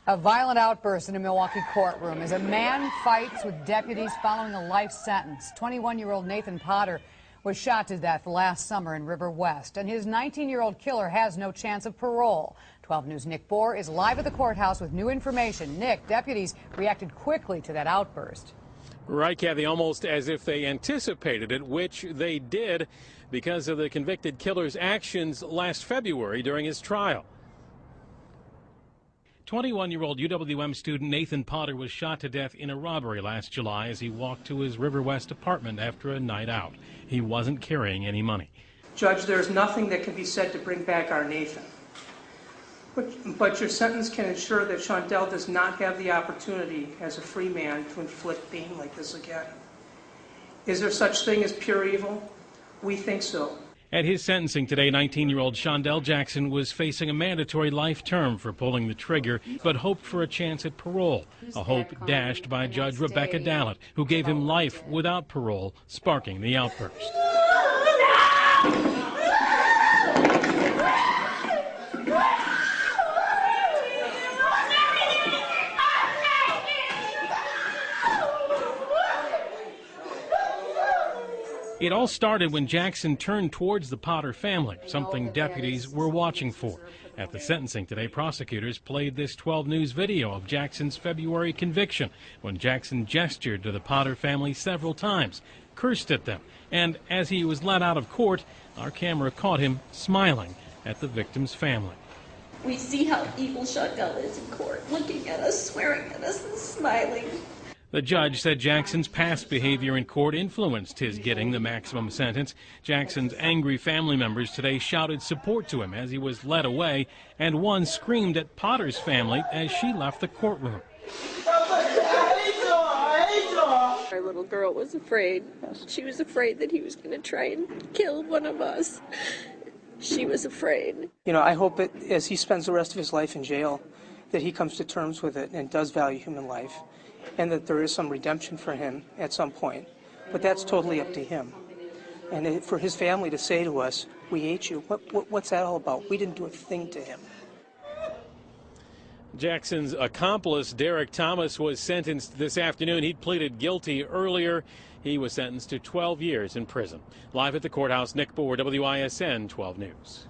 A violent outburst in a Milwaukee courtroom as a man fights with deputies following a life sentence. 21-year-old Nathan Potter was shot to death last summer in River West, and his 19-year-old killer has no chance of parole. 12 News' Nick Bohr is live at the courthouse with new information. Nick, deputies reacted quickly to that outburst. Right, Kathy, almost as if they anticipated it, which they did because of the convicted killer's actions last February during his trial. 21-year-old UWM student Nathan Potter was shot to death in a robbery last July as he walked to his River West apartment after a night out. He wasn't carrying any money. Judge, there's nothing that can be said to bring back our Nathan. But your sentence can ensure that Shondell does not have the opportunity as a free man to inflict pain like this again. Is there such thing as pure evil? We think so. At his sentencing today, 19-year-old Shondell Jackson was facing a mandatory life term for pulling the trigger, but hoped for a chance at parole, a hope dashed by Judge Rebecca Dallett, who gave him life without parole, sparking the outburst. It all started when Jackson turned towards the Potter family, something deputies were watching for. At the sentencing today, prosecutors played this 12 News video of Jackson's February conviction when Jackson gestured to the Potter family several times, cursed at them, and as he was let out of court, our camera caught him smiling at the victim's family. We see how evil Shondell is in court, looking at us, swearing at us, and smiling. The judge said Jackson's past behavior in court influenced his getting the maximum sentence. Jackson's angry family members today shouted support to him as he was led away, and one screamed at Potter's family as she left the courtroom. Our little girl was afraid. She was afraid that he was going to try and kill one of us. She was afraid. You know, I hope that as he spends the rest of his life in jail, that he comes to terms with it and does value human life, and that there is some redemption for him at some point. But that's totally up to him. And for his family to say to us, we hate you, what's that all about? We didn't do a thing to him. Jackson's accomplice, Derek Thomas, was sentenced this afternoon. He'd pleaded guilty earlier. He was sentenced to 12 years in prison. Live at the courthouse, Nick Bohr, WISN 12 News.